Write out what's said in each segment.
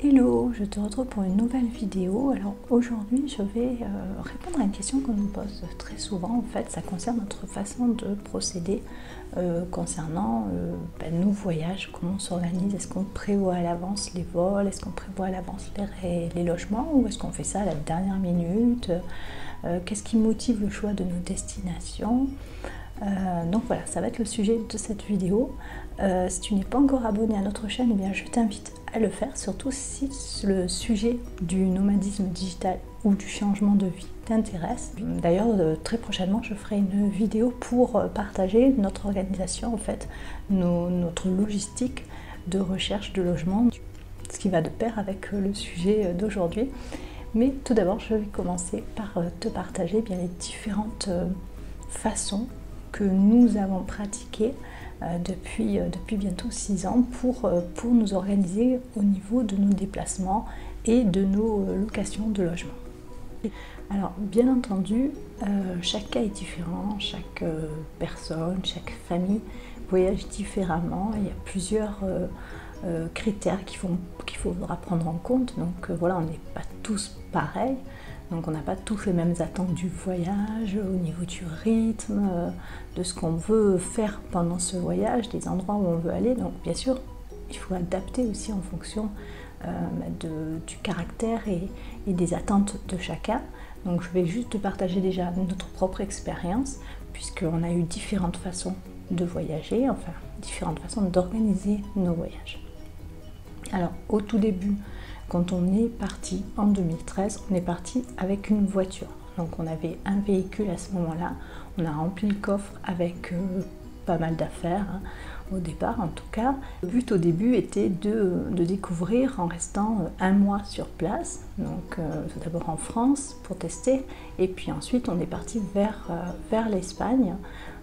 Hello, je te retrouve pour une nouvelle vidéo. Alors aujourd'hui je vais répondre à une question qu'on nous pose très souvent. En fait, ça concerne notre façon de procéder concernant nos voyages, comment on s'organise. Est-ce qu'on prévoit à l'avance les vols, est-ce qu'on prévoit à l'avance les logements, ou est-ce qu'on fait ça à la dernière minute? Qu'est-ce qui motive le choix de nos destinations? Donc voilà, ça va être le sujet de cette vidéo. Si tu n'es pas encore abonné à notre chaîne, eh bien je t'invite à le faire, surtout si le sujet du nomadisme digital ou du changement de vie t'intéresse. D'ailleurs, très prochainement, je ferai une vidéo pour partager notre organisation, en fait, notre logistique de recherche de logement, ce qui va de pair avec le sujet d'aujourd'hui. Mais tout d'abord, je vais commencer par te partager bien les différentes façons que nous avons pratiquées depuis bientôt 6 ans pour nous organiser au niveau de nos déplacements et de nos locations de logement. Alors bien entendu, chaque cas est différent, chaque personne, chaque famille voyage différemment. Il y a plusieurs critères qu'il faudra prendre en compte. Donc voilà, on n'est pas tous pareils. Donc on n'a pas tous les mêmes attentes du voyage, au niveau du rythme, de ce qu'on veut faire pendant ce voyage, des endroits où on veut aller. Donc bien sûr, il faut adapter aussi en fonction du caractère et des attentes de chacun. Donc je vais juste te partager déjà notre propre expérience, puisqu'on a eu différentes façons de voyager, enfin différentes façons d'organiser nos voyages. Alors au tout début, quand on est parti en 2013, on est parti avec une voiture. Donc on avait un véhicule à ce moment-là. On a rempli le coffre avec pas mal d'affaires, hein, au départ en tout cas. Le but au début était de découvrir en restant 1 mois sur place. Donc tout d'abord en France pour tester. Et puis ensuite on est parti vers l'Espagne.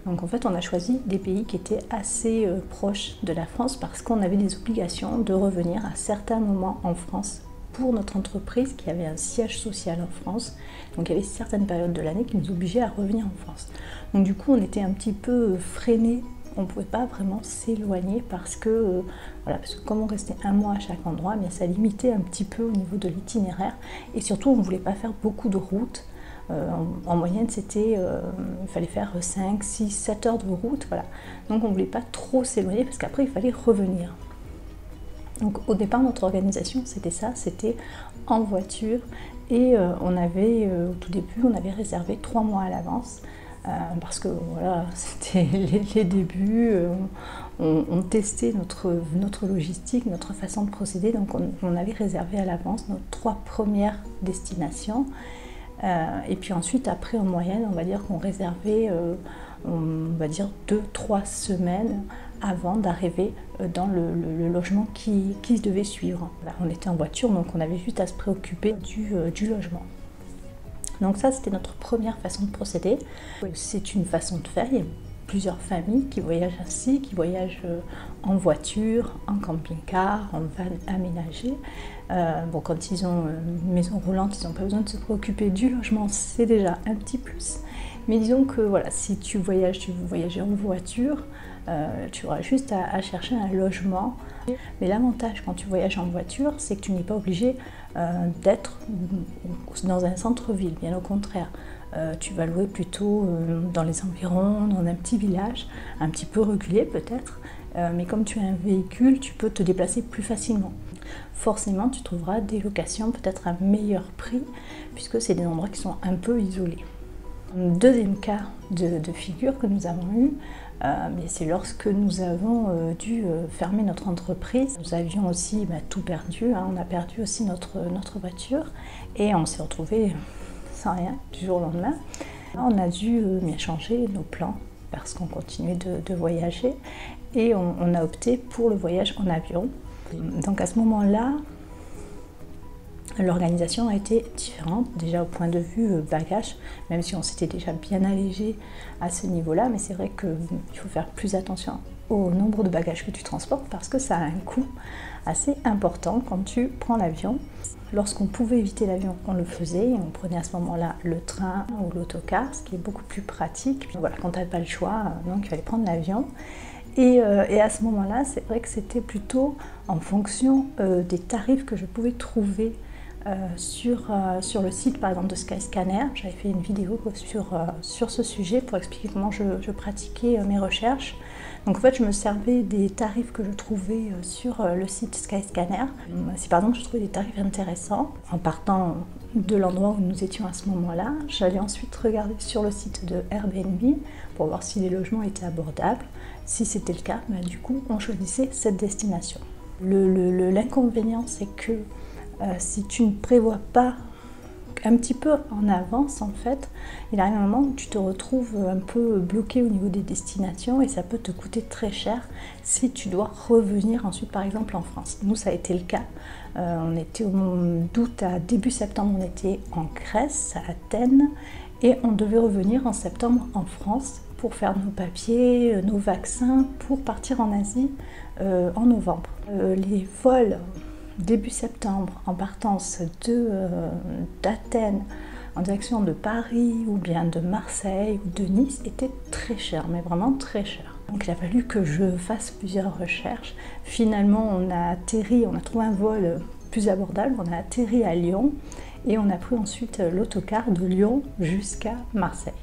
Donc en fait on a choisi des pays qui étaient assez proches de la France parce qu'on avait des obligations de revenir à certains moments en France pour notre entreprise qui avait un siège social en France. Donc il y avait certaines périodes de l'année qui nous obligeaient à revenir en France. Donc du coup on était un petit peu freinés, on ne pouvait pas vraiment s'éloigner parce que comme on restait 1 mois à chaque endroit, eh bien ça limitait un petit peu au niveau de l'itinéraire et surtout on ne voulait pas faire beaucoup de routes. En moyenne, il fallait faire 5, 6, 7 heures de route, voilà. Donc on ne voulait pas trop s'éloigner parce qu'après il fallait revenir. Donc au départ, notre organisation, c'était ça, c'était en voiture et au tout début, on avait réservé 3 mois à l'avance parce que voilà, c'était les débuts, on testait notre logistique, notre façon de procéder, donc on avait réservé à l'avance nos 3 premières destinations. Et puis ensuite, après en moyenne, on va dire qu'on réservait, 2-3 semaines avant d'arriver dans le logement qui devait suivre. Là, on était en voiture, donc on avait juste à se préoccuper du logement. Donc ça, c'était notre première façon de procéder. C'est une façon de faire. Il y a plusieurs familles qui voyagent ainsi, qui voyagent en voiture, en camping-car, en van aménagé. Quand ils ont une maison roulante, ils n'ont pas besoin de se préoccuper du logement, c'est déjà un petit plus. Mais disons que voilà, si tu veux voyager en voiture, tu auras juste à chercher un logement. Mais l'avantage quand tu voyages en voiture, c'est que tu n'es pas obligé d'être dans un centre-ville, bien au contraire. Tu vas louer plutôt dans les environs, dans un petit village, un petit peu reculé peut-être, mais comme tu as un véhicule, tu peux te déplacer plus facilement. Forcément, tu trouveras des locations peut-être à meilleur prix, puisque c'est des endroits qui sont un peu isolés. Deuxième cas de figure que nous avons eu, c'est lorsque nous avons dû fermer notre entreprise. Nous avions aussi tout perdu, hein, on a perdu aussi notre voiture et on s'est retrouvé sans rien du jour au lendemain. On a dû changer nos plans parce qu'on continuait de voyager et on a opté pour le voyage en avion. Donc à ce moment-là, l'organisation a été différente, déjà au point de vue bagage, même si on s'était déjà bien allégé à ce niveau-là, mais c'est vrai qu'il faut faire plus attention au nombre de bagages que tu transportes parce que ça a un coût assez important quand tu prends l'avion. Lorsqu'on pouvait éviter l'avion, on le faisait, et on prenait à ce moment-là le train ou l'autocar, ce qui est beaucoup plus pratique. Voilà, quand tu n'as pas le choix, donc il fallait prendre l'avion. Et à ce moment-là, c'est vrai que c'était plutôt en fonction des tarifs que je pouvais trouver sur le site par exemple de Skyscanner. J'avais fait une vidéo sur ce sujet pour expliquer comment je pratiquais mes recherches. Donc en fait je me servais des tarifs que je trouvais sur le site Skyscanner. Si par exemple je trouvais des tarifs intéressants, en partant de l'endroit où nous étions à ce moment-là, j'allais ensuite regarder sur le site de Airbnb pour voir si les logements étaient abordables. Si c'était le cas, du coup on choisissait cette destination. L'inconvénient c'est que si tu ne prévois pas un petit peu en avance, en fait, il arrive un moment où tu te retrouves un peu bloqué au niveau des destinations et ça peut te coûter très cher si tu dois revenir ensuite par exemple en France. Nous ça a été le cas, on était au mois d'août à début septembre, on était en Grèce, à Athènes, et on devait revenir en septembre en France pour faire nos papiers, nos vaccins, pour partir en Asie en novembre. Les vols début septembre en partance d'Athènes en direction de Paris ou bien de Marseille ou de Nice était très cher, mais vraiment très cher. Donc il a fallu que je fasse plusieurs recherches. Finalement on a trouvé un vol plus abordable, on a atterri à Lyon et on a pris ensuite l'autocar de Lyon jusqu'à Marseille.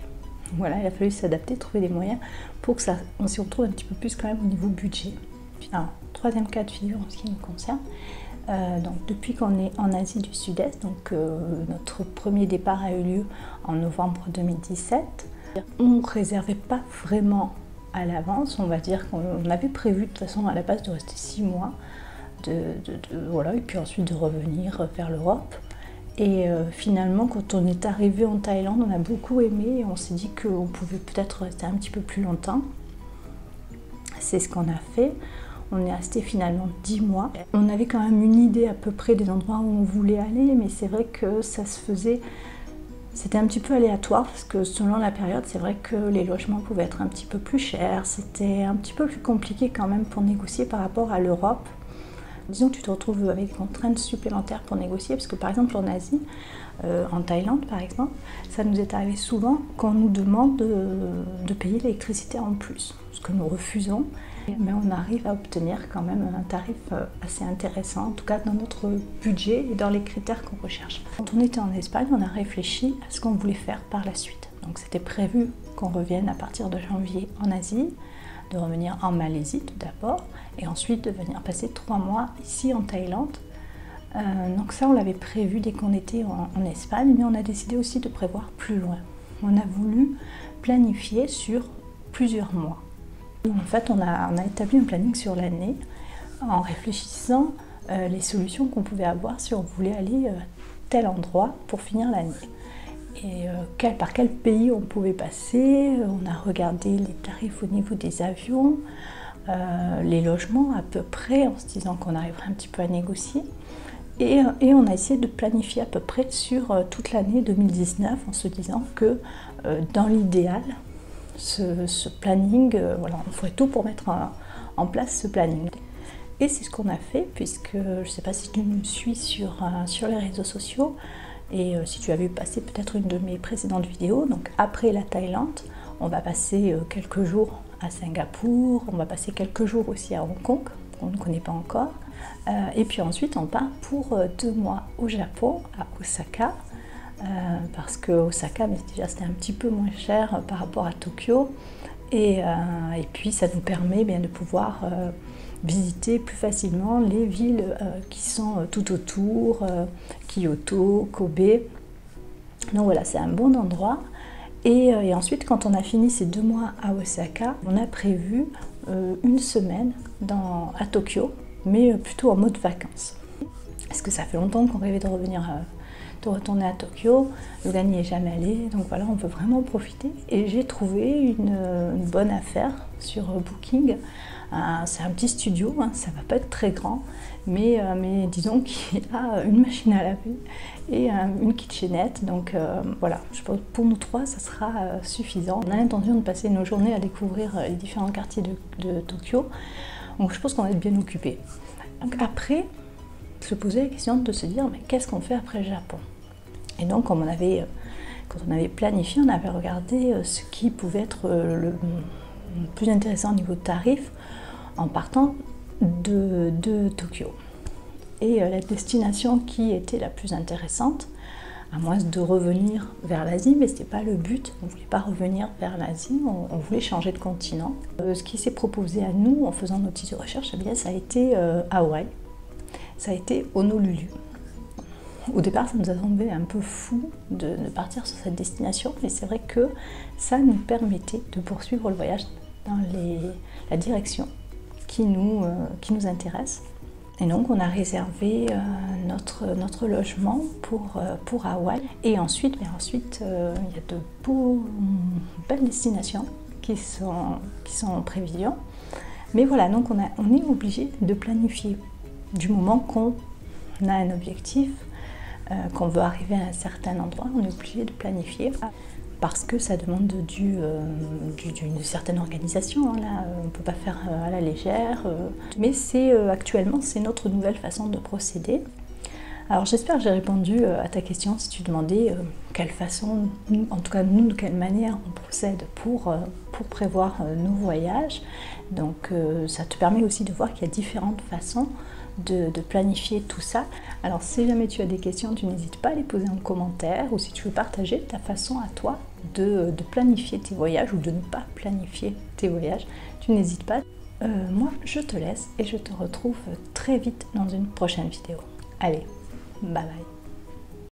Voilà, il a fallu s'adapter, trouver des moyens pour que on s'y retrouve un petit peu plus quand même au niveau budget. Alors, troisième cas de figure en ce qui nous concerne. Donc depuis qu'on est en Asie du Sud-Est, donc notre premier départ a eu lieu en novembre 2017. On ne réservait pas vraiment à l'avance, on va dire qu'on avait prévu de toute façon à la base de rester 6 mois, voilà, et puis ensuite de revenir vers l'Europe. Et finalement quand on est arrivé en Thaïlande, on a beaucoup aimé et on s'est dit qu'on pouvait peut-être rester un petit peu plus longtemps. C'est ce qu'on a fait. On est resté finalement 10 mois. On avait quand même une idée à peu près des endroits où on voulait aller, mais c'est vrai que ça se faisait, c'était un petit peu aléatoire parce que selon la période, c'est vrai que les logements pouvaient être un petit peu plus chers. C'était un petit peu plus compliqué quand même pour négocier par rapport à l'Europe. Disons que tu te retrouves avec des contraintes supplémentaires pour négocier, parce que par exemple en Asie, en Thaïlande par exemple, ça nous est arrivé souvent qu'on nous demande de payer l'électricité en plus, ce que nous refusons. Mais on arrive à obtenir quand même un tarif assez intéressant, en tout cas dans notre budget et dans les critères qu'on recherche. Quand on était en Espagne, on a réfléchi à ce qu'on voulait faire par la suite. Donc c'était prévu qu'on revienne à partir de janvier en Asie, de revenir en Malaisie tout d'abord, et ensuite de venir passer 3 mois ici en Thaïlande. Donc ça on l'avait prévu dès qu'on était en Espagne, mais on a décidé aussi de prévoir plus loin. On a voulu planifier sur plusieurs mois. En fait, on a établi un planning sur l'année en réfléchissant les solutions qu'on pouvait avoir si on voulait aller à tel endroit pour finir l'année. Et par quel pays on pouvait passer. On a regardé les tarifs au niveau des avions, les logements à peu près, en se disant qu'on arriverait un petit peu à négocier. Et on a essayé de planifier à peu près sur toute l'année 2019 en se disant que dans l'idéal, ce planning, voilà, on ferait tout pour mettre en place ce planning. Et c'est ce qu'on a fait, puisque je ne sais pas si tu me suis sur les réseaux sociaux, et si tu as vu passer peut-être une de mes précédentes vidéos, donc après la Thaïlande, on va passer quelques jours à Singapour, on va passer quelques jours aussi à Hong Kong, qu'on ne connaît pas encore, et puis ensuite on part pour 2 mois au Japon, à Osaka, parce que Osaka, déjà c'était un petit peu moins cher par rapport à Tokyo, et puis ça nous permet bien de pouvoir visiter plus facilement les villes qui sont tout autour, Kyoto, Kobe. Donc voilà, c'est un bon endroit. Et ensuite, quand on a fini ces 2 mois à Osaka, on a prévu 1 semaine à Tokyo, mais plutôt en mode vacances. Parce que ça fait longtemps qu'on rêvait de retourner à Tokyo, Logan n'y est jamais allé, donc voilà, on peut vraiment profiter. Et j'ai trouvé une bonne affaire sur Booking. C'est un petit studio, hein, ça va pas être très grand, mais disons qu'il a une machine à laver et une kitchenette, donc voilà, je pense que pour nous 3 ça sera suffisant. On a l'intention de passer nos journées à découvrir les différents quartiers de Tokyo, donc je pense qu'on va être bien occupés. Donc après, se poser la question de se dire, mais qu'est-ce qu'on fait après le Japon? Et donc quand on avait planifié, on avait regardé ce qui pouvait être le plus intéressant au niveau de tarif en partant de Tokyo. Et la destination qui était la plus intéressante, à moins de revenir vers l'Asie, mais ce n'était pas le but, on ne voulait pas revenir vers l'Asie, on voulait changer de continent. Ce qui s'est proposé à nous en faisant nos petites recherches, eh bien, ça a été Hawaï, ça a été Honolulu. Au départ, ça nous a semblé un peu fou de partir sur cette destination, mais c'est vrai que ça nous permettait de poursuivre le voyage dans la direction qui nous intéresse. Et donc on a réservé notre logement pour Hawaï. Et ensuite, il y a de belles destinations qui sont en prévision. Mais voilà, donc on est obligé de planifier. Du moment qu'on a un objectif, qu'on veut arriver à un certain endroit, on est obligé de planifier. Parce que ça demande d'une certaine organisation, hein, là, on ne peut pas faire à la légère. Mais actuellement, c'est notre nouvelle façon de procéder. Alors j'espère que j'ai répondu à ta question si tu demandais quelle façon, en tout cas nous, de quelle manière on procède pour prévoir nos voyages. Donc ça te permet aussi de voir qu'il y a différentes façons de planifier tout ça. Alors si jamais tu as des questions, tu n'hésites pas à les poser en commentaire, ou si tu veux partager ta façon à toi de planifier tes voyages ou de ne pas planifier tes voyages, tu n'hésites pas. Moi je te laisse et je te retrouve très vite dans une prochaine vidéo. Allez, bye bye.